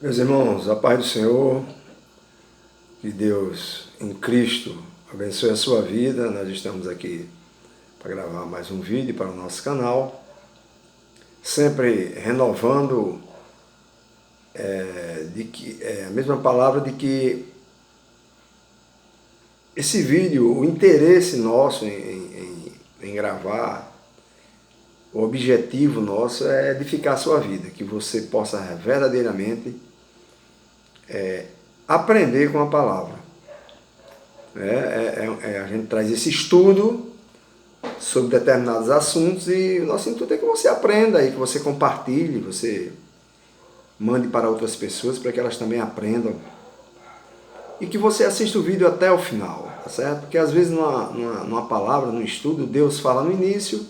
Meus irmãos, a paz do Senhor, que Deus em Cristo abençoe a sua vida. Nós estamos aqui para gravar mais um vídeo para o nosso canal, sempre renovando a mesma palavra de que esse vídeo, o interesse nosso em gravar, o objetivo nosso é edificar a sua vida, que você possa verdadeiramente aprender com a palavra. A gente traz esse estudo sobre determinados assuntos e o nosso intuito é que você aprenda e que você compartilhe, você mande para outras pessoas para que elas também aprendam e que você assista o vídeo até o final, tá certo? Porque às vezes numa palavra, num estudo, Deus fala no início,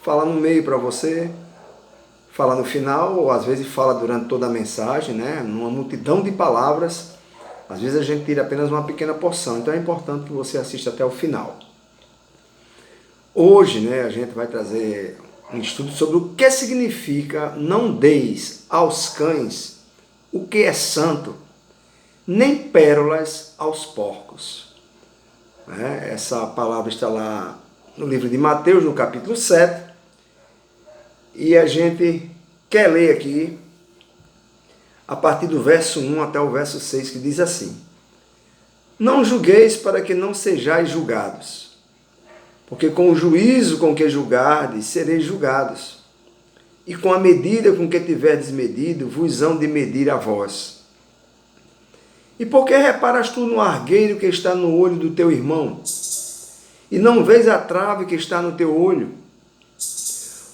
fala no meio para você, fala no final, ou às vezes fala durante toda a mensagem, né? Numa multidão de palavras, às vezes a gente tira apenas uma pequena porção, então é importante que você assista até o final. Hoje, né, a gente vai trazer um estudo sobre o que significa não deis aos cães o que é santo, nem pérolas aos porcos. Essa palavra está lá no livro de Mateus, no capítulo 7, e a gente quer ler aqui a partir do verso 1 até o verso 6, que diz assim: Não julgueis para que não sejais julgados, porque com o juízo com que julgardes, sereis julgados, e com a medida com que tiverdes medido, vos hão de medir a vós. E por que reparas tu no argueiro que está no olho do teu irmão, e não vês a trave que está no teu olho?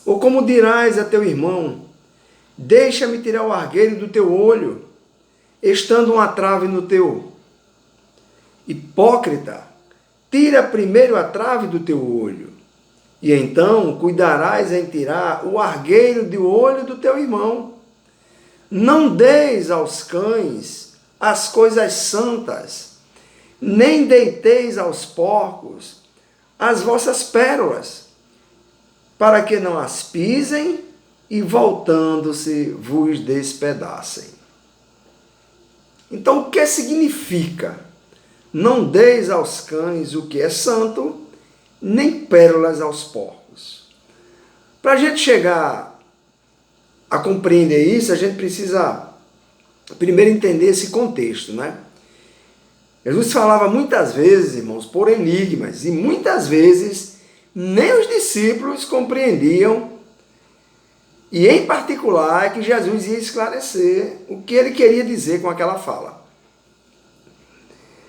Ou como dirás a teu irmão: Deixa-me tirar o argueiro do teu olho, estando uma trave no teu? Hipócrita, tira primeiro a trave do teu olho, e então cuidarás em tirar o argueiro do olho do teu irmão. Não deis aos cães as coisas santas, nem deiteis aos porcos as vossas pérolas, para que não as pisem e, voltando-se, vos despedacem. Então, o que significa? Não deis aos cães o que é santo, nem pérolas aos porcos. Para a gente chegar a compreender isso, a gente precisa primeiro entender esse contexto, né? Jesus falava muitas vezes, irmãos, por enigmas, e muitas vezes nem os discípulos compreendiam, e em particular é que Jesus ia esclarecer o que ele queria dizer com aquela fala.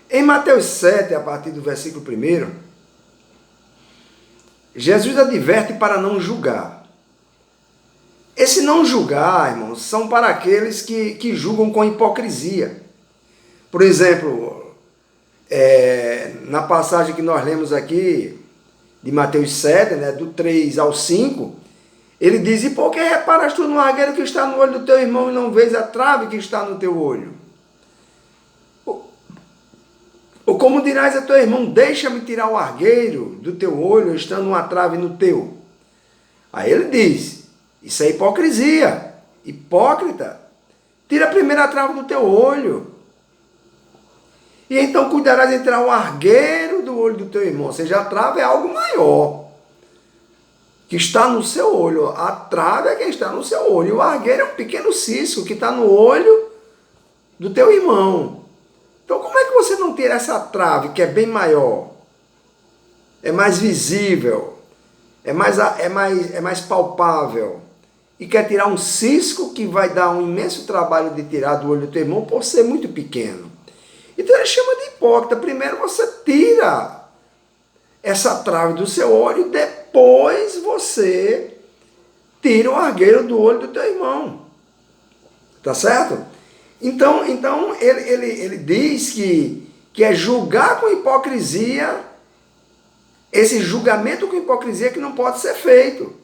Em Mateus 7, a partir do versículo 1, Jesus adverte para não julgar. Esse não julgar, irmãos, são para aqueles que julgam com hipocrisia. Por exemplo, na passagem que nós lemos aqui, de Mateus 7, né, do 3 ao 5, ele diz: E por que reparas tu no argueiro que está no olho do teu irmão e não vês a trave que está no teu olho? Ou como dirás a teu irmão: Deixa-me tirar o argueiro do teu olho, estando uma trave no teu? Aí ele diz: Isso é hipocrisia. Hipócrita, tira primeiro a trave do teu olho, e então cuidarás em tirar o argueiro do olho do teu irmão. Ou seja, a trave é algo maior, que está no seu olho. A trave é quem está no seu olho. E o argueiro é um pequeno cisco que está no olho do teu irmão. Então, como é que você não tira essa trave, que é bem maior? É mais visível, é mais palpável, e quer tirar um cisco que vai dar um imenso trabalho de tirar do olho do teu irmão por ser muito pequeno? Então ele chama de hipócrita. Primeiro você tira essa trave do seu olho, depois você tira o argueiro do olho do teu irmão. Tá certo? Então ele diz que é julgar com hipocrisia, esse julgamento com hipocrisia que não pode ser feito.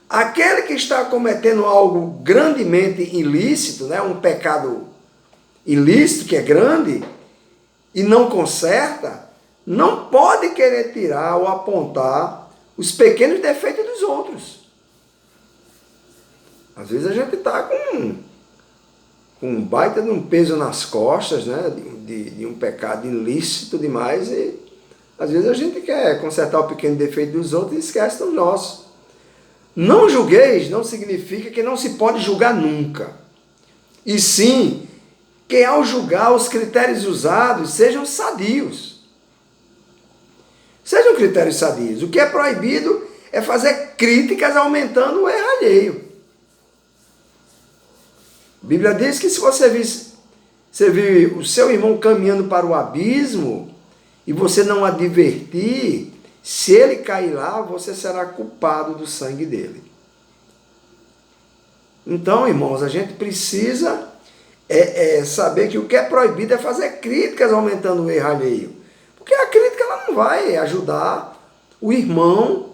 Aquele que está cometendo algo grandemente ilícito, né, um pecado ilícito que é grande, e não conserta, não pode querer tirar ou apontar os pequenos defeitos dos outros. Às vezes a gente está com um baita de um peso nas costas, né? De um pecado ilícito demais, e às vezes a gente quer consertar o pequeno defeito dos outros e esquece do nosso. Não julgueis não significa que não se pode julgar nunca. E sim, que ao julgar os critérios usados sejam sadios. Sejam critérios sadios. O que é proibido é fazer críticas aumentando o erro alheio. A Bíblia diz que se você vir o seu irmão caminhando para o abismo e você não advertir, se ele cair lá, você será culpado do sangue dele. Então, irmãos, a gente precisa saber que o que é proibido é fazer críticas aumentando o erro alheio. Porque a crítica ela não vai ajudar o irmão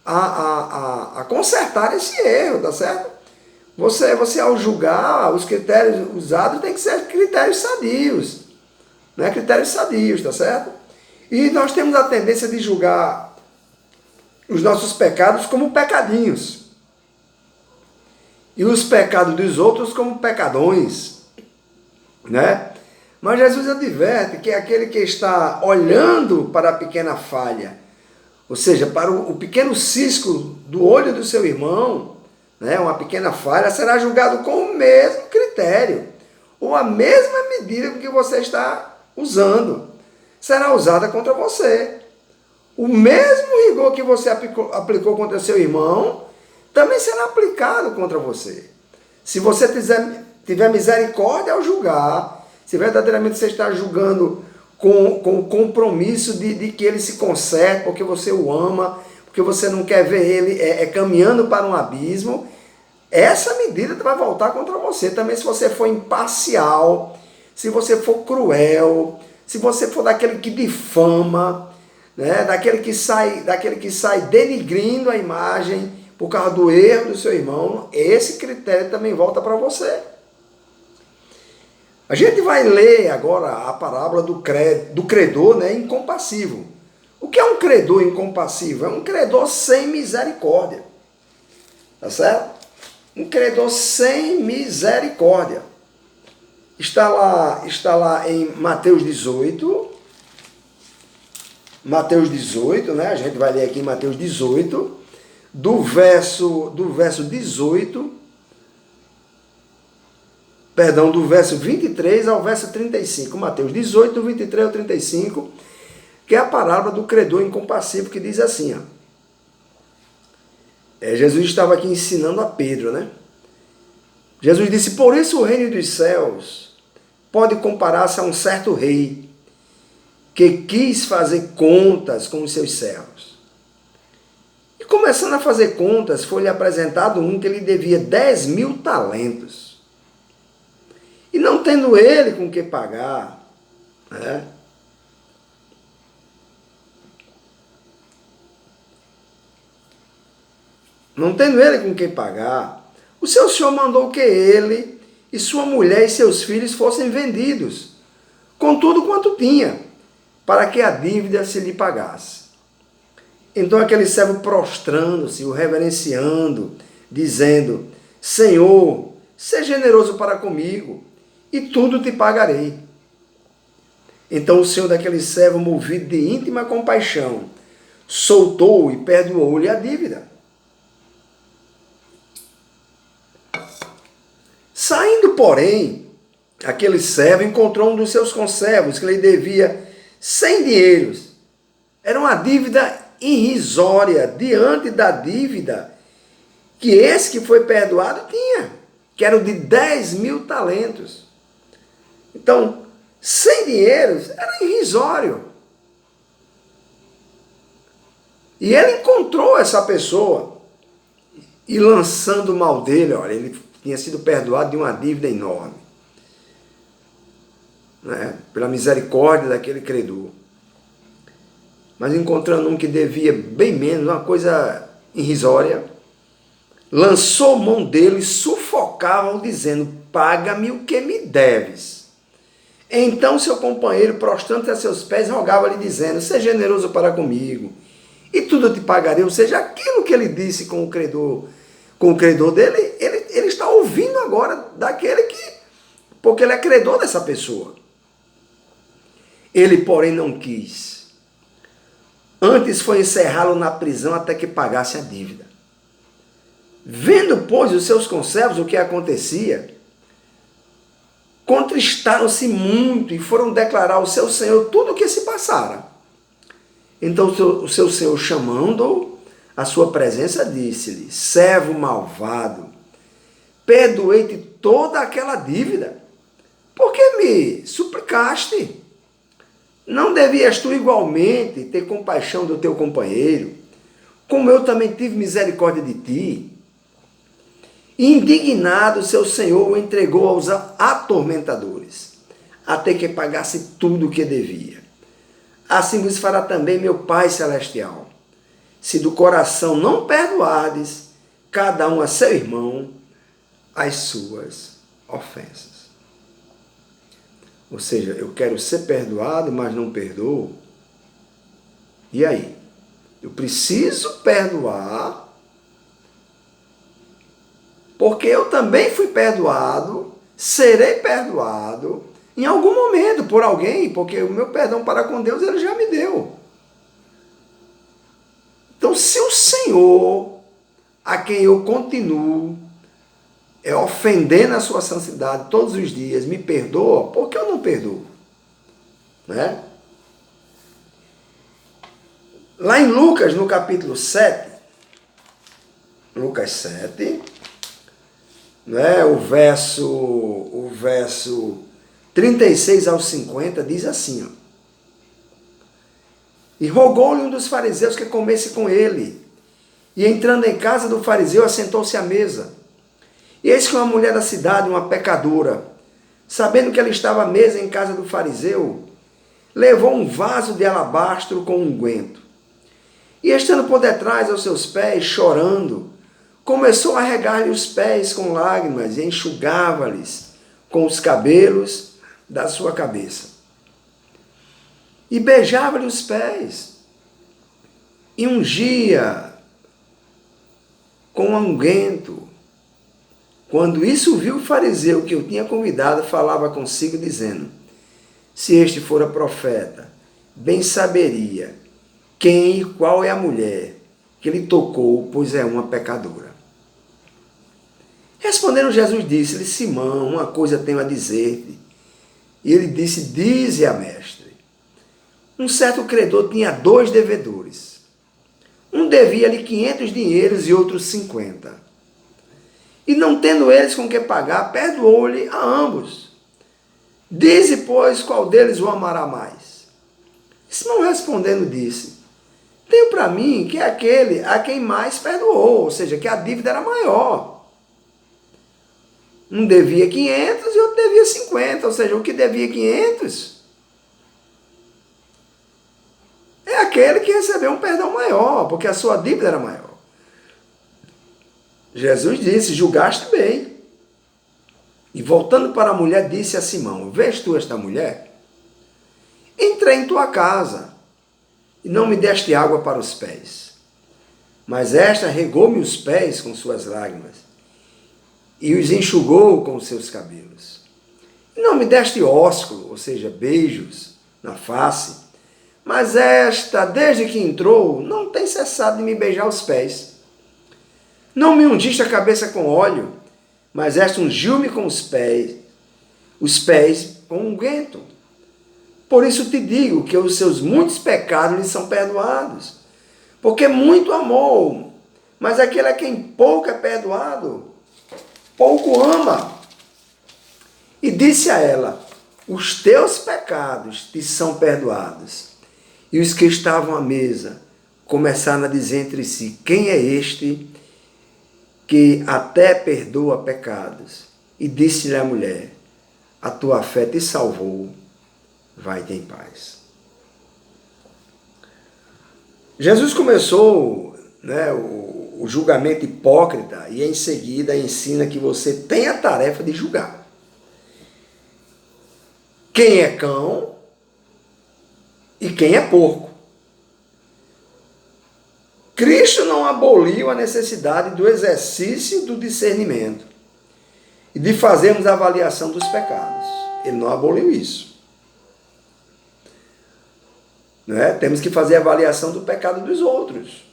a consertar esse erro, tá certo? Você ao julgar, os critérios usados tem que ser critérios sadios. Né? Critérios sadios, tá certo? E nós temos a tendência de julgar os nossos pecados como pecadinhos. E os pecados dos outros como pecadões. Né? Mas Jesus adverte que aquele que está olhando para a pequena falha, ou seja, para o pequeno cisco do olho do seu irmão, né, uma pequena falha, será julgado com o mesmo critério, ou a mesma medida que você está usando, será usada contra você. O mesmo rigor que você aplicou contra seu irmão, também será aplicado contra você. Se você tiver misericórdia ao julgar, se verdadeiramente você está julgando com o compromisso de que ele se conserte, porque você o ama, porque você não quer ver ele caminhando para um abismo, essa medida vai voltar contra você. Também se você for imparcial, se você for cruel, se você for daquele que difama, né, daquele que sai denigrindo a imagem por causa do erro do seu irmão, esse critério também volta para você. A gente vai ler agora a parábola do credor, né, incompassivo. O que é um credor incompassivo? É um credor sem misericórdia. Tá certo? Um credor sem misericórdia. Está lá em Mateus 18. Mateus 18, né? A gente vai ler aqui em Mateus 18, do verso 18, perdão, do verso 23 ao verso 35. Mateus 18, do 23 ao 35, que é a parábola do credor incompassivo, que diz assim, ó. Jesus estava aqui ensinando a Pedro, né? Jesus disse, por isso o reino dos céus pode comparar-se a um certo rei que quis fazer contas com os seus servos. E começando a fazer contas, foi-lhe apresentado um que lhe devia 10.000 talentos. E não tendo ele com que pagar, né? Não tendo ele com quem pagar, o seu senhor mandou que ele e sua mulher e seus filhos fossem vendidos, com tudo quanto tinha, para que a dívida se lhe pagasse. Então aquele servo prostrando-se, o reverenciando, dizendo, Senhor, seja generoso para comigo, e tudo te pagarei. Então o senhor daquele servo, movido de íntima compaixão, soltou e perdoou-lhe a dívida. Saindo, porém, aquele servo encontrou um dos seus conservos que lhe devia 100 dinheiros. Era uma dívida irrisória diante da dívida que esse que foi perdoado tinha, que era o de 10.000 talentos. Então, 100 dinheiros era irrisório. E ele encontrou essa pessoa e lançando mal dele, olha, ele tinha sido perdoado de uma dívida enorme, né? Pela misericórdia daquele credor. Mas encontrando um que devia bem menos, uma coisa irrisória, lançou mão dele e sufocava-o, dizendo, paga-me o que me deves. Então seu companheiro, prostrando-se a seus pés, rogava-lhe, dizendo, seja generoso para comigo, e tudo te pagarei. Ou seja, aquilo que ele disse com o credor dele, ele está ouvindo agora daquele porque ele é credor dessa pessoa. Ele, porém, não quis. Antes foi encerrá-lo na prisão até que pagasse a dívida. Vendo, pois, os seus conservos o que acontecia, contristaram-se muito e foram declarar ao seu senhor tudo o que se passara. Então o seu senhor, chamando-o à sua presença, disse-lhe: servo malvado, perdoei-te toda aquela dívida, porque me suplicaste. Não devias tu igualmente ter compaixão do teu companheiro, como eu também tive misericórdia de ti? Indignado, seu senhor o entregou aos atormentadores, até que pagasse tudo o que devia. Assim vos fará também meu Pai Celestial, se do coração não perdoardes, cada um a seu irmão, as suas ofensas. Ou seja, eu quero ser perdoado, mas não perdoo. E aí? Eu preciso perdoar, porque eu também fui perdoado, serei perdoado em algum momento por alguém, porque o meu perdão para com Deus ele já me deu. Então, se o Senhor, a quem eu continuo ofendendo a sua santidade todos os dias, me perdoa, por que eu não perdoo? Né? Lá em Lucas, no capítulo 7, Lucas 7, né, o verso 36 ao 50, diz assim, ó: e rogou-lhe um dos fariseus que comesse com ele, e entrando em casa do fariseu, assentou-se à mesa. E eis que uma mulher da cidade, uma pecadora, sabendo que ela estava à mesa em casa do fariseu, levou um vaso de alabastro com unguento. E estando por detrás aos seus pés, chorando, começou a regar-lhe os pés com lágrimas e enxugava-lhes com os cabelos da sua cabeça. E beijava-lhe os pés, e ungia com unguento. Quando isso viu o fariseu que eu tinha convidado, falava consigo, dizendo: se este fora profeta, bem saberia quem e qual é a mulher que lhe tocou, pois é uma pecadora. Respondendo Jesus, disse-lhe: Simão, uma coisa tenho a dizer-te. E ele disse: dize-a, mestre. Um certo credor tinha 2 devedores. Um devia-lhe 500 dinheiros e outro 50. E não tendo eles com que pagar, perdoou-lhe a ambos. Dize, pois, qual deles o amará mais? Simão respondendo disse: tenho para mim que é aquele a quem mais perdoou, ou seja, que a dívida era maior. Um devia 500 e outro devia 50, ou seja, o que devia 500 é aquele que recebeu um perdão maior, porque a sua dívida era maior. Jesus disse: julgaste bem. E voltando para a mulher, disse a Simão: vês tu esta mulher? Entrei em tua casa e não me deste água para os pés, mas esta regou-me os pés com suas lágrimas e os enxugou com os seus cabelos. E não me deste ósculo, ou seja, beijos na face, mas esta, desde que entrou, não tem cessado de me beijar os pés. Não me ungiste a cabeça com óleo, mas esta ungiu-me com os pés com unguento. Por isso te digo que os seus muitos pecados lhe são perdoados, porque muito amou, mas aquele a quem pouco é perdoado, pouco ama. E disse a ela: os teus pecados te são perdoados. E os que estavam à mesa começaram a dizer entre si: quem é este que até perdoa pecados? E disse-lhe a mulher: a tua fé te salvou, vai-te em paz. Jesus começou, né, o julgamento hipócrita e em seguida ensina que você tem a tarefa de julgar. Quem é cão e quem é porco. Cristo não aboliu a necessidade do exercício do discernimento. e de fazermos a avaliação dos pecados. Ele não aboliu isso. Não é? Temos que fazer a avaliação do pecado dos outros.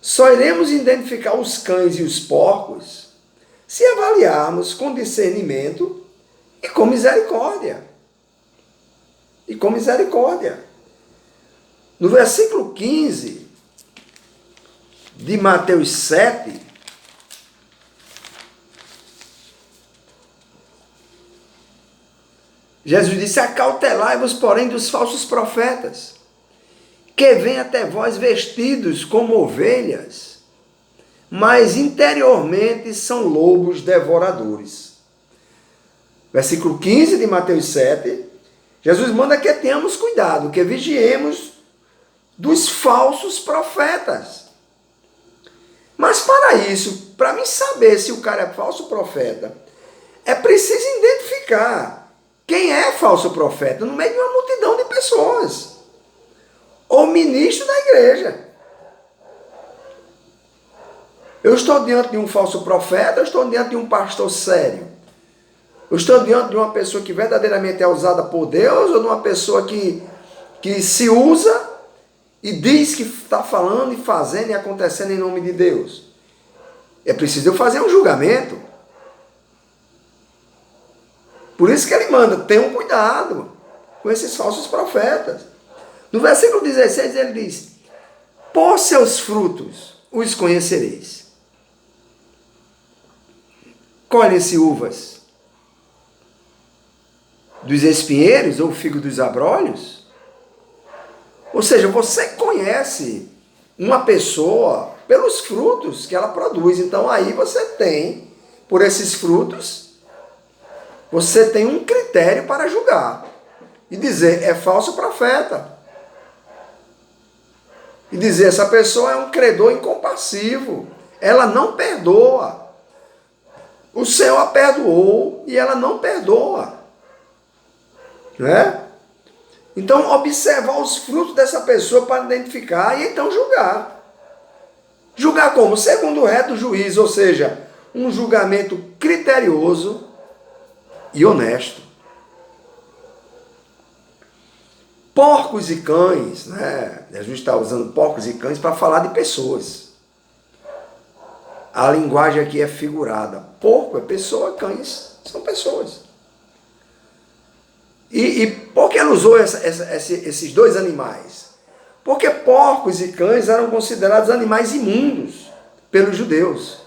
Só iremos identificar os cães e os porcos se avaliarmos com discernimento e com misericórdia. E com misericórdia. No versículo 15 de Mateus 7, Jesus disse: acautelai-vos, porém, dos falsos profetas, que vêm até vós vestidos como ovelhas, mas interiormente são lobos devoradores. Versículo 15 de Mateus 7, Jesus manda que tenhamos cuidado, que vigiemos dos falsos profetas. Mas para isso, para mim saber se o cara é falso profeta, é preciso identificar quem é falso profeta no meio de uma multidão de pessoas. Ou ministro da igreja. Eu estou diante de um falso profeta, eu estou diante de um pastor sério. Eu estou diante de uma pessoa que verdadeiramente é usada por Deus, ou de uma pessoa que se usa e diz que está falando e fazendo e acontecendo em nome de Deus. É preciso eu fazer um julgamento. Por isso que ele manda, tenham cuidado com esses falsos profetas. No versículo 16 ele diz: por seus frutos os conhecereis. Colhem-se uvas dos espinheiros ou figo dos abrolhos? Ou seja, você conhece uma pessoa pelos frutos que ela produz. Então aí você tem, por esses frutos, você tem um critério para julgar. E dizer, é falso profeta. E dizer, essa pessoa é um credor incompassivo. Ela não perdoa. O Senhor a perdoou e ela não perdoa. Né? Então, observar os frutos dessa pessoa para identificar e então julgar. Julgar como? Segundo o reto juízo, ou seja, um julgamento criterioso e honesto. Porcos e cães, né? Jesus está usando porcos e cães para falar de pessoas. A linguagem aqui é figurada. Porco é pessoa, cães são pessoas. E por que ele usou esses dois animais? Porque porcos e cães eram considerados animais imundos pelos judeus.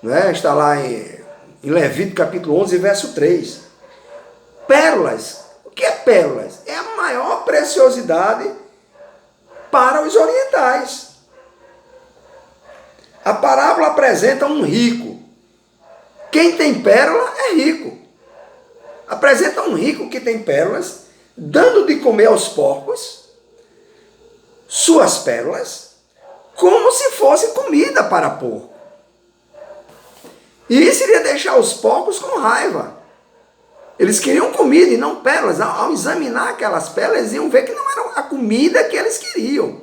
Né? Está lá em Levítico capítulo 11, verso 3. Pérolas. O que é pérolas? É a maior preciosidade para os orientais. A parábola apresenta um rico. Quem tem pérola é rico. Apresenta um rico que tem pérolas, dando de comer aos porcos suas pérolas, como se fosse comida para porco. E isso iria deixar os porcos com raiva. Eles queriam comida e não pérolas. Ao examinar aquelas pérolas, eles iam ver que não era a comida que eles queriam.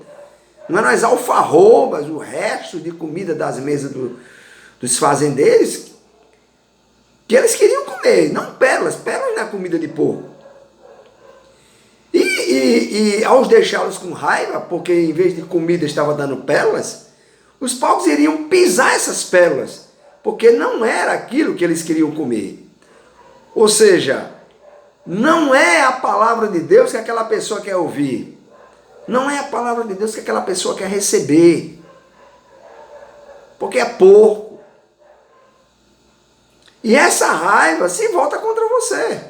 Não eram as alfarrobas, o resto de comida das mesas dos fazendeiros, que eles queriam comer, não pérolas. Pérolas não é comida de porco. E ao deixá-los com raiva, porque em vez de comida estava dando pérolas, os porcos iriam pisar essas pérolas, porque não era aquilo que eles queriam comer. Ou seja, não é a palavra de Deus que aquela pessoa quer ouvir. Não é a palavra de Deus que aquela pessoa quer receber. Porque é porco. E essa raiva se volta contra você.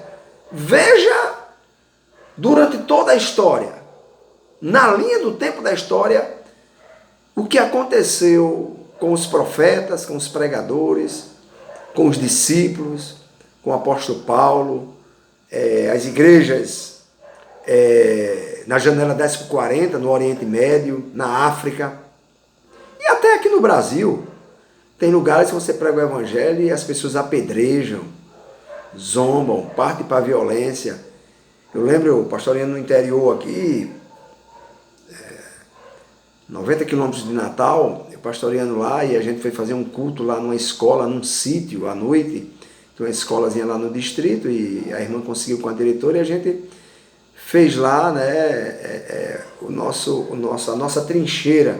Veja, durante toda a história, na linha do tempo da história, o que aconteceu com os profetas, com os pregadores, com os discípulos, com o apóstolo Paulo, as igrejas na janela 1040, no Oriente Médio, na África, e até aqui no Brasil. Tem lugares que você prega o evangelho e as pessoas apedrejam, zombam, partem para a violência. Eu lembro, pastoreando no interior aqui, 90 quilômetros de Natal, eu pastoreando lá, e a gente foi fazer um culto lá numa escola, num sítio, à noite, Tem uma escolazinha lá no distrito e a irmã conseguiu com a diretora e a gente fez lá, né, a nossa trincheira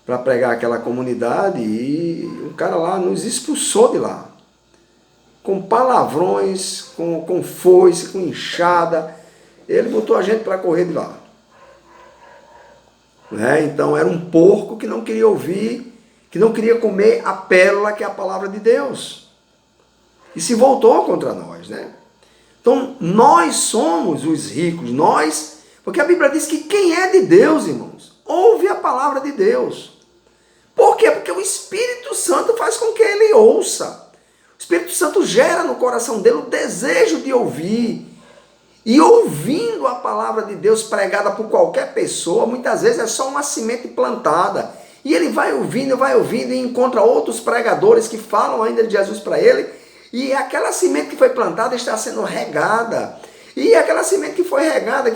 para pregar aquela comunidade, e o cara lá nos expulsou de lá. Com palavrões, com foice, com enxada. Ele botou a gente para correr de lá. Né? Então era um porco que não queria ouvir, que não queria comer a pérola que é a palavra de Deus. E se voltou contra nós, né? Então, nós somos os ricos, porque a Bíblia diz que quem é de Deus, irmãos, ouve a palavra de Deus. Por quê? Porque o Espírito Santo faz com que ele ouça. O Espírito Santo gera no coração dele o desejo de ouvir. E ouvindo a palavra de Deus pregada por qualquer pessoa, muitas vezes é só uma semente plantada. E ele vai ouvindo e encontra outros pregadores que falam ainda de Jesus para ele. E aquela semente que foi plantada está sendo regada. E aquela semente que foi regada,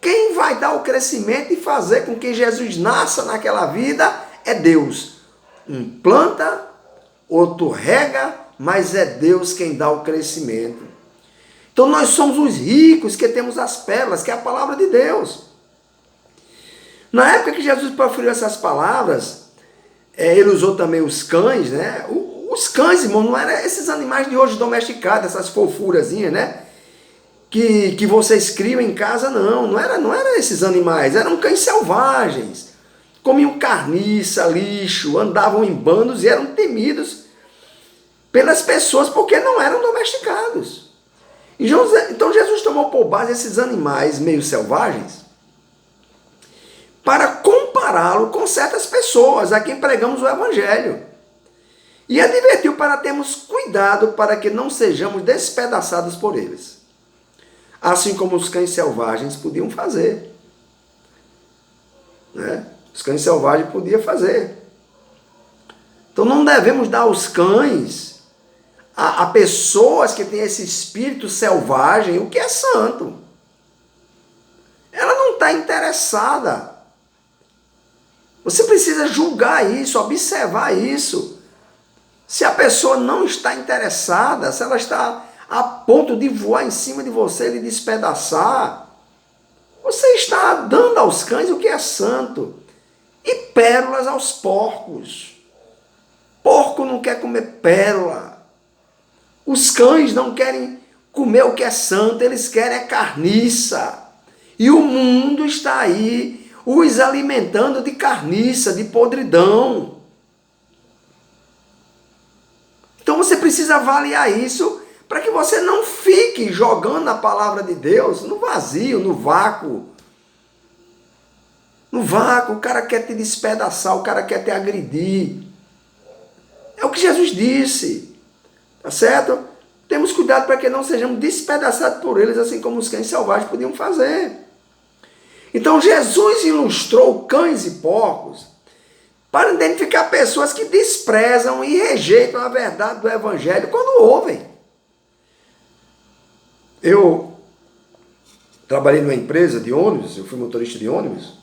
quem vai dar o crescimento e fazer com que Jesus nasça naquela vida é Deus. Um planta, outro rega, mas é Deus quem dá o crescimento. Então nós somos os ricos que temos as pérolas, que é a palavra de Deus. Na época que Jesus proferiu essas palavras, ele usou também os cães, né? Os cães, irmão, não eram esses animais de hoje domesticados, essas fofurazinhas, né? Que vocês criam em casa, não eram esses animais, eram cães selvagens. Comiam carniça, lixo, andavam em bandos e eram temidos pelas pessoas porque não eram domesticados. Então Jesus tomou por base esses animais meio selvagens para compará-lo com certas pessoas a quem pregamos o Evangelho. E advertiu para termos cuidado para que não sejamos despedaçados por eles. Assim como os cães selvagens podiam fazer. Né? Os cães selvagens podiam fazer. Então não devemos dar aos cães, a pessoas que têm esse espírito selvagem, o que é santo. Ela não está interessada. Você precisa julgar isso, observar isso. Se a pessoa não está interessada, se ela está a ponto de voar em cima de você e lhe despedaçar, você está dando aos cães o que é santo e pérolas aos porcos. Porco não quer comer pérola. Os cães não querem comer o que é santo, eles querem a carniça. E o mundo está aí os alimentando de carniça, de podridão. Então você precisa avaliar isso para que você não fique jogando a palavra de Deus no vazio, no vácuo. No vácuo, o cara quer te despedaçar, o cara quer te agredir. É o que Jesus disse. Tá certo? Temos cuidado para que não sejamos despedaçados por eles, assim como os cães selvagens podiam fazer. Então Jesus ilustrou cães e porcos para identificar pessoas que desprezam e rejeitam a verdade do Evangelho quando ouvem. Eu trabalhei numa empresa de ônibus, eu fui motorista de ônibus.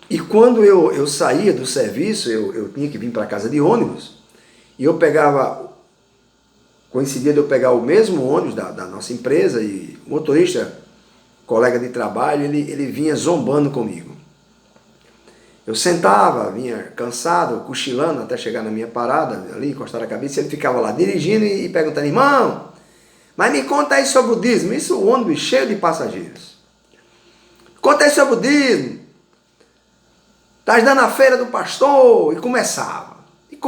E quando eu saía do serviço, eu tinha que vir para casa de ônibus, e eu pegava, coincidia de eu pegar o mesmo ônibus da nossa empresa, e o motorista, colega de trabalho, ele vinha zombando comigo. Eu sentava, vinha cansado, cochilando até chegar na minha parada, ali, encostar a cabeça, e ele ficava lá dirigindo e perguntando, irmão, mas me conta aí sobre o dízimo. Isso, o ônibus cheio de passageiros. Conta aí sobre o dízimo. Estás dando a feira do pastor? E começava. E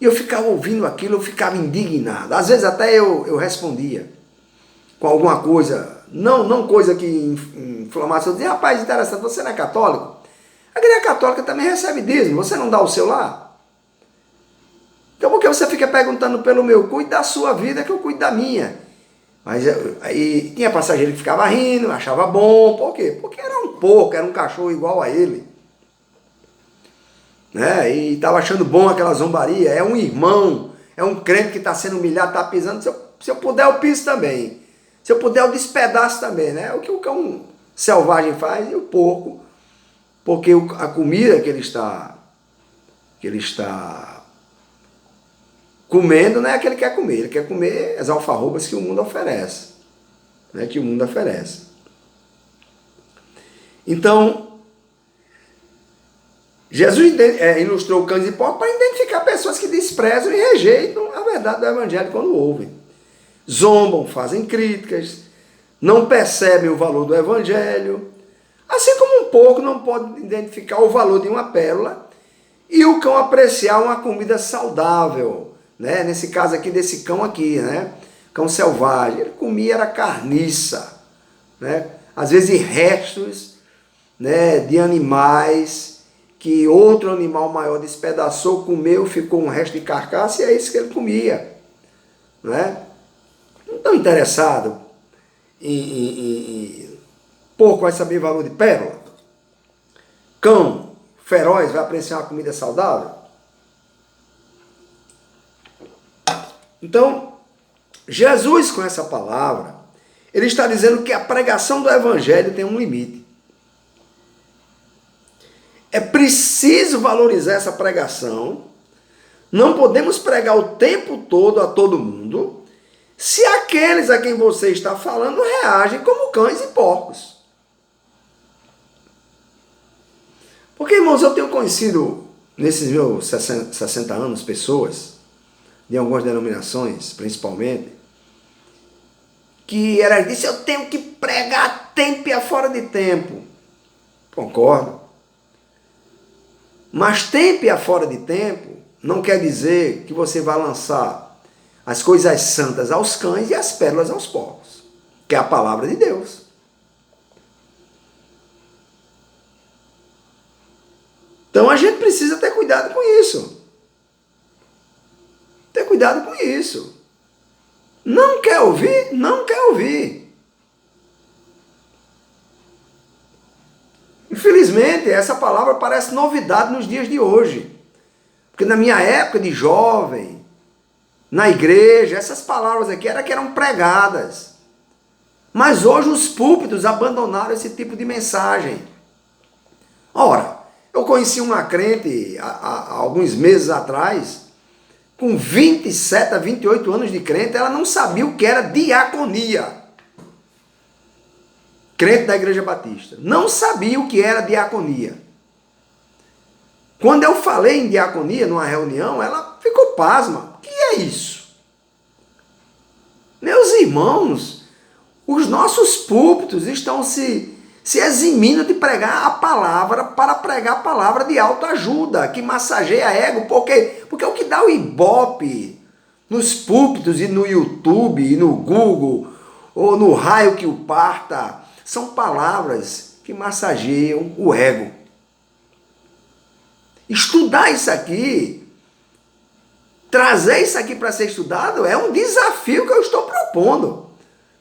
eu ficava ouvindo aquilo, eu ficava indignado. Às vezes até eu respondia com alguma coisa, não coisa que inflamasse. Eu dizia, rapaz, interessante, você não é católico? A igreja católica também recebe dízimo, você não dá o seu lá? Então por que você fica perguntando pelo meu? Cuide da sua vida que eu cuido da minha. Mas aí tinha passageiro que ficava rindo, achava bom. Por quê? Porque era um porco, era um cachorro igual a ele. Né? E estava achando bom aquela zombaria. É um irmão, é um crente que está sendo humilhado, está pisando. Se eu puder, eu piso também. Se eu puder, eu despedaço também. Né? O que o cão selvagem faz e o porco porque a comida que ele está comendo não é a que ele quer comer. Ele quer comer as alfarrobas que o mundo oferece. Né? Que o mundo oferece. Então, Jesus ilustrou cães e porcos para identificar pessoas que desprezam e rejeitam a verdade do Evangelho quando ouvem. Zombam, fazem críticas, não percebem o valor do Evangelho. Assim como um porco não pode identificar o valor de uma pérola e o cão apreciar uma comida saudável. Né? Nesse caso aqui, desse cão aqui, né? Cão selvagem. Ele comia, era carniça. Né? Às vezes restos, né, de animais que outro animal maior despedaçou, comeu, ficou um resto de carcaça e é isso que ele comia. Né? Não estão interessados em porco vai saber valor de pérola? Cão feroz vai apreciar uma comida saudável? Então, Jesus com essa palavra, ele está dizendo que a pregação do Evangelho tem um limite. É preciso valorizar essa pregação. Não podemos pregar o tempo todo a todo mundo se aqueles a quem você está falando reagem como cães e porcos. Porque, irmãos, eu tenho conhecido nesses meus 60 anos pessoas de algumas denominações, principalmente, que ela disse, eu tenho que pregar a tempo e a fora de tempo. Concordo. Mas tempo e a fora de tempo não quer dizer que você vai lançar as coisas santas aos cães e as pérolas aos porcos, que é a palavra de Deus. Então a gente precisa ter cuidado com isso. Ter cuidado com isso. Não quer ouvir? Não quer ouvir. Infelizmente, essa palavra parece novidade nos dias de hoje. Porque na minha época de jovem, na igreja, essas palavras aqui eram pregadas. Mas hoje os púlpitos abandonaram esse tipo de mensagem. Ora, eu conheci uma crente há alguns meses atrás, com 27 a 28 anos de crente, ela não sabia o que era diaconia. Crente da Igreja Batista. Não sabia o que era diaconia. Quando eu falei em diaconia, numa reunião, ela ficou pasma. O que é isso? Meus irmãos, os nossos púlpitos estão se eximindo de pregar a palavra para pregar a palavra de autoajuda, que massageia ego. Porque o que dá o ibope nos púlpitos e no YouTube e no Google, ou no raio que o parta, são palavras que massageiam o ego. Estudar isso aqui, trazer isso aqui para ser estudado, é um desafio que eu estou propondo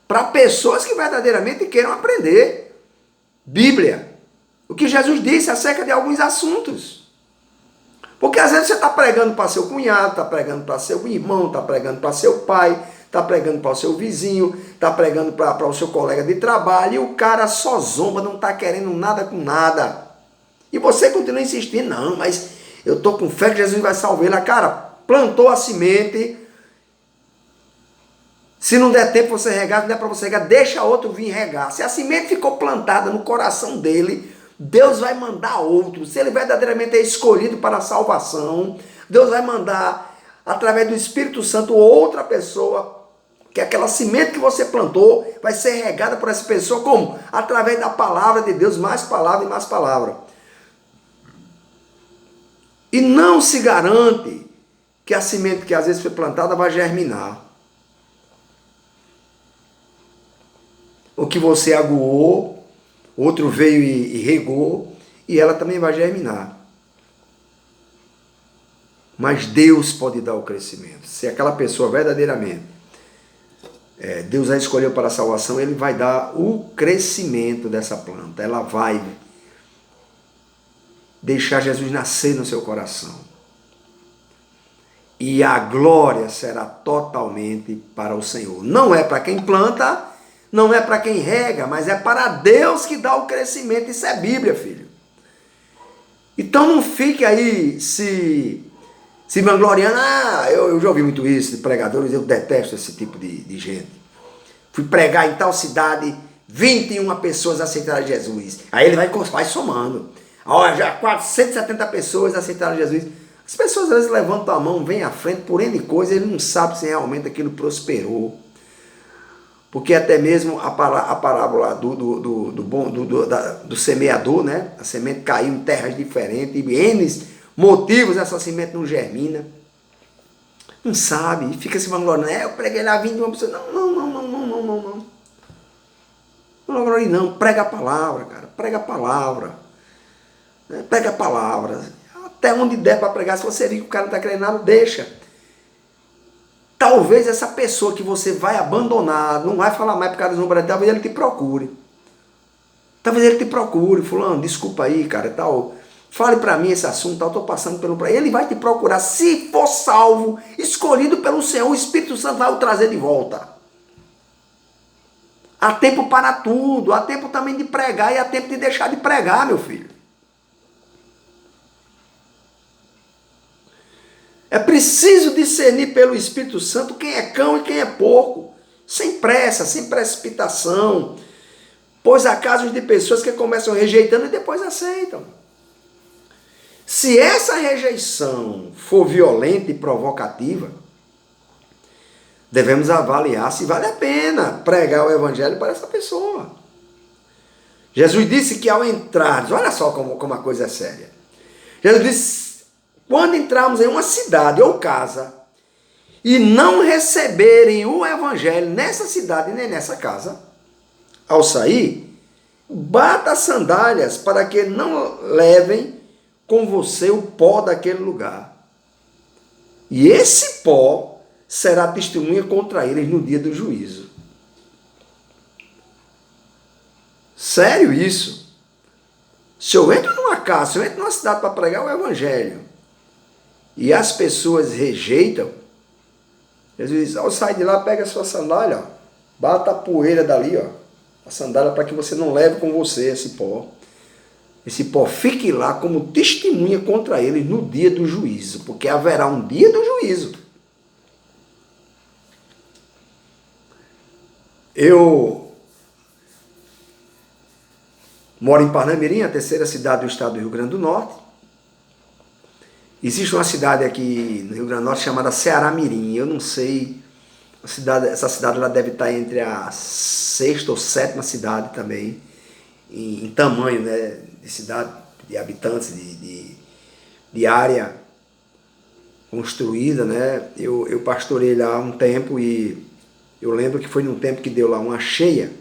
para pessoas que verdadeiramente queiram aprender Bíblia. O que Jesus disse acerca de alguns assuntos. Porque às vezes você está pregando para seu cunhado, está pregando para seu irmão, está pregando para seu pai, está pregando para o seu vizinho, está pregando para o seu colega de trabalho, e o cara só zomba, não está querendo nada com nada. E você continua insistindo, não, mas eu estou com fé que Jesus vai salvar ele. Cara, plantou a semente, se não der tempo você regar, não der para você regar, deixa outro vir regar. Se a semente ficou plantada no coração dele, Deus vai mandar outro. Se ele verdadeiramente é escolhido para a salvação, Deus vai mandar, através do Espírito Santo, outra pessoa, que aquela semente que você plantou vai ser regada por essa pessoa, como? Através da palavra de Deus, mais palavra e mais palavra. E não se garante que a semente que às vezes foi plantada vai germinar. O que você aguou, outro veio e regou, e ela também vai germinar. Mas Deus pode dar o crescimento. Se aquela pessoa verdadeiramente, Deus a escolheu para a salvação, Ele vai dar o crescimento dessa planta. Ela vai deixar Jesus nascer no seu coração. E a glória será totalmente para o Senhor. Não é para quem planta, não é para quem rega, mas é para Deus que dá o crescimento. Isso é Bíblia, filho. Então não fique aí se vangloriando. Eu já ouvi muito isso de pregadores, eu detesto esse tipo de gente. Fui pregar em tal cidade, 21 pessoas aceitaram Jesus. Aí ele vai somando. Olha, já 470 pessoas aceitaram Jesus. As pessoas às vezes levantam a mão, vêm à frente por N coisa, ele não sabe se realmente aquilo prosperou. Porque até mesmo a parábola do semeador, né? A semente caiu em terras diferentes, e N motivos essa semente não germina. Não sabe, e fica se vangloriando. Eu preguei lá 21 pessoas. Não. Não vanglorie não, prega a palavra, cara. Prega a palavra. Prega a palavra. Até onde der para pregar, se você vir que o cara não está querendo nada, deixa. Talvez essa pessoa que você vai abandonar, não vai falar mais por causa do número, talvez ele te procure. Talvez ele te procure, fulano, desculpa aí, cara, tal. Fale para mim esse assunto, tal, estou passando pelo... Ele vai te procurar, se for salvo, escolhido pelo Senhor, o Espírito Santo vai o trazer de volta. Há tempo para tudo, há tempo também de pregar e há tempo de deixar de pregar, meu filho. É preciso discernir pelo Espírito Santo quem é cão e quem é porco, sem pressa, sem precipitação, pois há casos de pessoas que começam rejeitando e depois aceitam. Se essa rejeição for violenta e provocativa, devemos avaliar se vale a pena pregar o evangelho para essa pessoa. Jesus disse que ao entrar, olha só como a coisa é séria. Jesus disse, quando entrarmos em uma cidade ou casa e não receberem o evangelho nessa cidade nem nessa casa, ao sair, bata as sandálias para que não levem com você o pó daquele lugar. E esse pó será testemunha contra eles no dia do juízo. Sério isso? Se eu entro numa casa, se eu entro numa cidade para pregar o evangelho e as pessoas rejeitam, Jesus diz, ao sair de lá, pega a sua sandália, ó, bata a poeira dali, ó, a sandália para que você não leve com você esse pó. Esse pó fique lá como testemunha contra eles no dia do juízo, porque haverá um dia do juízo. Eu moro em Parnamirim, a terceira cidade do estado do Rio Grande do Norte. Existe uma cidade aqui no Rio Grande do Norte chamada Ceará-Mirim. Eu não sei, essa cidade ela deve estar entre a sexta ou sétima cidade também, em tamanho, né, de cidade, de habitantes, de área construída, né? Eu pastorei lá há um tempo e eu lembro que foi num tempo que deu lá uma cheia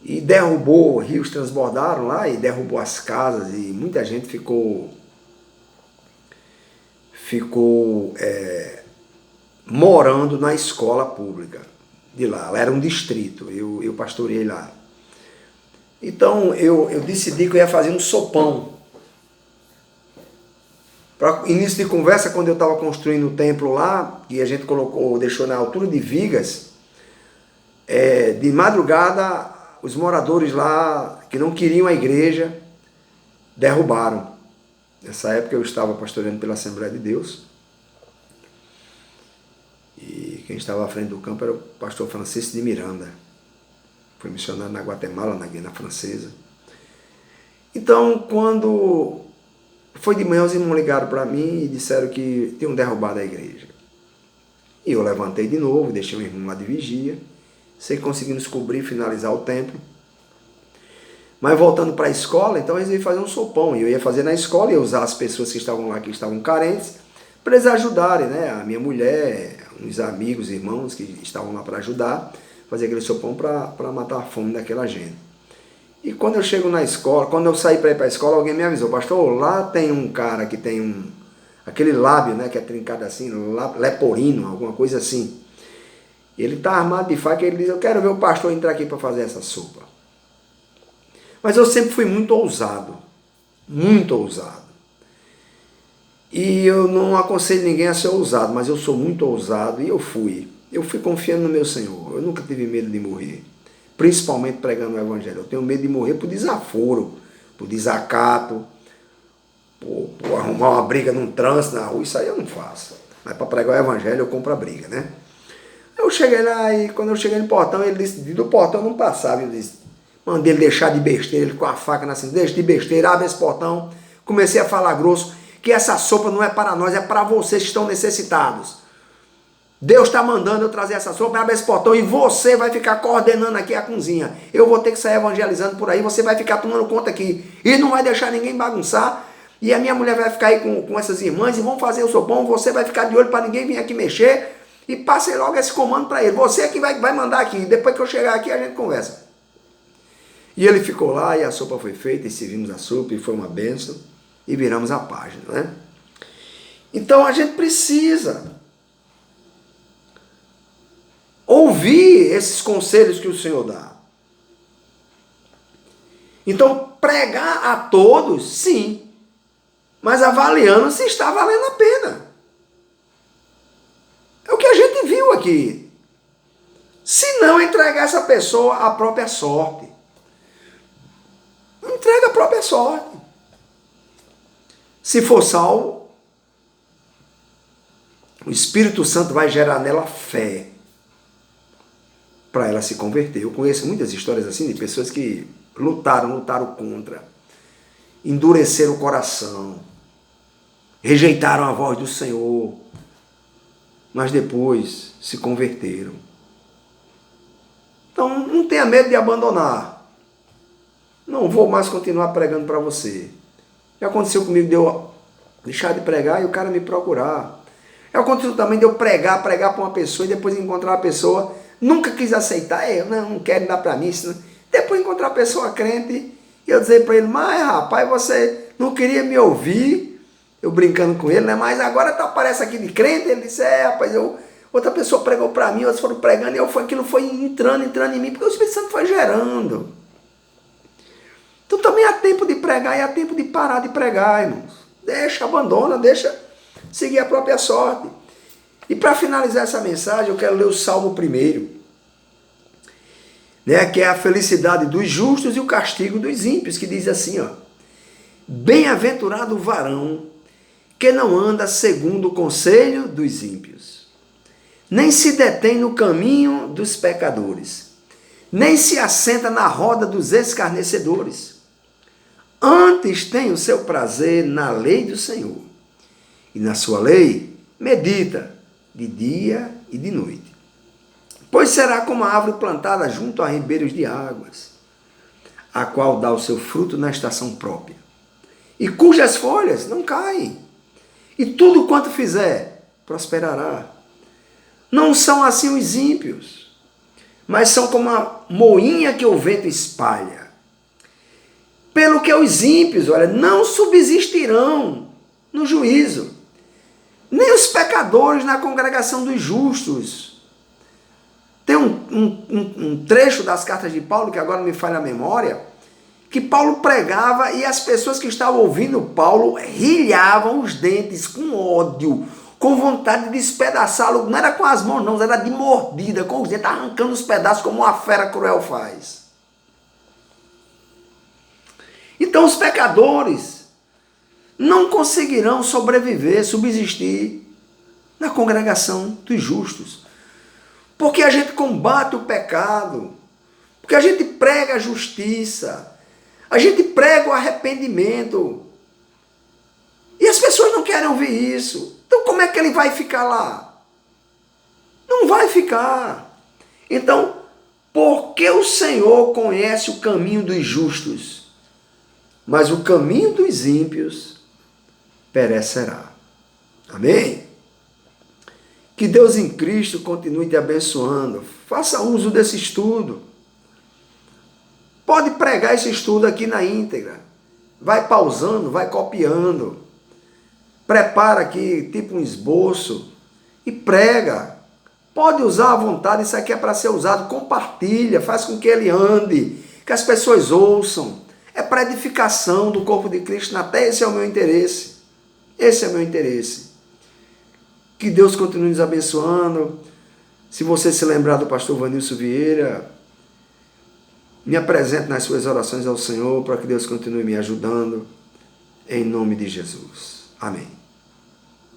e derrubou, rios transbordaram lá e derrubou as casas e muita gente ficou morando na escola pública de lá. Ela era um distrito, eu pastorei lá. Então eu decidi que eu ia fazer um sopão. Para início de conversa, quando eu estava construindo o templo lá, e a gente deixou na altura de vigas, de madrugada, os moradores lá, que não queriam a igreja, derrubaram. Nessa época eu estava pastoreando pela Assembleia de Deus, e quem estava à frente do campo era o pastor Francisco de Miranda. Foi missionário na Guatemala, na Guiana Francesa. Então, quando foi de manhã, os irmãos ligaram para mim e disseram que tinham derrubado a igreja. E eu levantei de novo, deixei um irmão lá de vigia, sem conseguir descobrir, finalizar o templo. Mas voltando para a escola, então eu resolvi fazer um sopão. E eu ia fazer na escola, ia usar as pessoas que estavam lá, que estavam carentes, para eles ajudarem, né? A minha mulher, uns amigos, irmãos que estavam lá para ajudar, fazer aquele sopão para matar a fome daquela gente. E quando eu chego na escola, quando eu saí para ir para a escola, alguém me avisou, pastor, lá tem um cara que tem aquele lábio, né, que é trincado assim, leporino, alguma coisa assim. Ele está armado de faca e ele diz, eu quero ver o pastor entrar aqui para fazer essa sopa. Mas eu sempre fui muito ousado, muito ousado. E eu não aconselho ninguém a ser ousado, mas eu sou muito ousado e eu fui. Eu fui confiando no meu Senhor, eu nunca tive medo de morrer. Principalmente pregando o evangelho. Eu tenho medo de morrer por desaforo, por desacato, por arrumar uma briga num trânsito na rua, isso aí eu não faço. Mas para pregar o evangelho eu compro a briga, né? Eu cheguei lá e quando eu cheguei no portão, ele disse, do portão não passava, eu disse, mandei ele deixar de besteira, ele com a faca na cintura, deixa de besteira, abre esse portão. Comecei a falar grosso, que essa sopa não é para nós, é para vocês que estão necessitados. Deus está mandando eu trazer essa sopa, abre esse portão e você vai ficar coordenando aqui a cozinha. Eu vou ter que sair evangelizando por aí, você vai ficar tomando conta aqui. E não vai deixar ninguém bagunçar. E a minha mulher vai ficar aí com essas irmãs e vão fazer o sopão, você vai ficar de olho para ninguém vir aqui mexer. E passe logo esse comando para ele. Você é que vai mandar aqui. Depois que eu chegar aqui, a gente conversa. E ele ficou lá e a sopa foi feita e servimos a sopa e foi uma bênção. E viramos a página, né? Então a gente precisa ouvir esses conselhos que o Senhor dá. Então pregar a todos, sim. Mas avaliando se está valendo a pena. É o que a gente viu aqui. Se não entregar essa pessoa à própria sorte. Entrega a própria sorte. Se for salvo, o Espírito Santo vai gerar nela fé para ela se converter. Eu conheço muitas histórias assim de pessoas que lutaram contra, endureceram o coração, rejeitaram a voz do Senhor, mas depois se converteram. Então não tenha medo de abandonar. Não vou mais continuar pregando para você. Já aconteceu comigo de eu deixar de pregar e o cara me procurar. Já aconteceu também de eu pregar para uma pessoa e depois encontrar a pessoa, nunca quis aceitar, eu não quero dar para mim. Depois encontrar a pessoa crente e eu dizer para ele, mas rapaz, você não queria me ouvir, eu brincando com ele, né? Mas agora tu aparece aqui de crente. Ele disse, rapaz, outra pessoa pregou para mim, outros foram pregando, e aquilo foi entrando em mim, porque o Espírito Santo foi gerando. Então também há tempo de pregar e há tempo de parar de pregar, irmãos. Abandona, deixa seguir a própria sorte. E para finalizar essa mensagem, eu quero ler o Salmo 1, né, que é a felicidade dos justos e o castigo dos ímpios, que diz assim, ó, bem-aventurado o varão que não anda segundo o conselho dos ímpios, nem se detém no caminho dos pecadores, nem se assenta na roda dos escarnecedores. Antes tem o seu prazer na lei do Senhor, e na sua lei medita de dia e de noite. Pois será como a árvore plantada junto a ribeiros de águas, a qual dá o seu fruto na estação própria, e cujas folhas não caem, e tudo quanto fizer prosperará. Não são assim os ímpios, mas são como a moinha que o vento espalha. Pelo que os ímpios, olha, não subsistirão no juízo, nem os pecadores na congregação dos justos. Tem um trecho das cartas de Paulo, que agora me falha a memória, que Paulo pregava e as pessoas que estavam ouvindo Paulo rilhavam os dentes com ódio, com vontade de despedaçá-lo. Não era com as mãos, não, era de mordida, com os dentes arrancando os pedaços como uma fera cruel faz. Então os pecadores não conseguirão sobreviver, subsistir na congregação dos justos. Porque a gente combate o pecado, porque a gente prega a justiça, a gente prega o arrependimento. E as pessoas não querem ouvir isso. Então como é que ele vai ficar lá? Não vai ficar. Então, porque o Senhor conhece o caminho dos justos, mas o caminho dos ímpios perecerá. Amém? Que Deus em Cristo continue te abençoando. Faça uso desse estudo. Pode pregar esse estudo aqui na íntegra. Vai pausando, vai copiando. Prepara aqui tipo um esboço e prega. Pode usar à vontade, isso aqui é para ser usado. Compartilha, faz com que ele ande, que as pessoas ouçam. É para edificação do corpo de Cristo na terra. Esse é o meu interesse. Esse é o meu interesse. Que Deus continue nos abençoando. Se você se lembrar do pastor Vanilson Vieira, me apresente nas suas orações ao Senhor, para que Deus continue me ajudando. em nome de Jesus. Amém.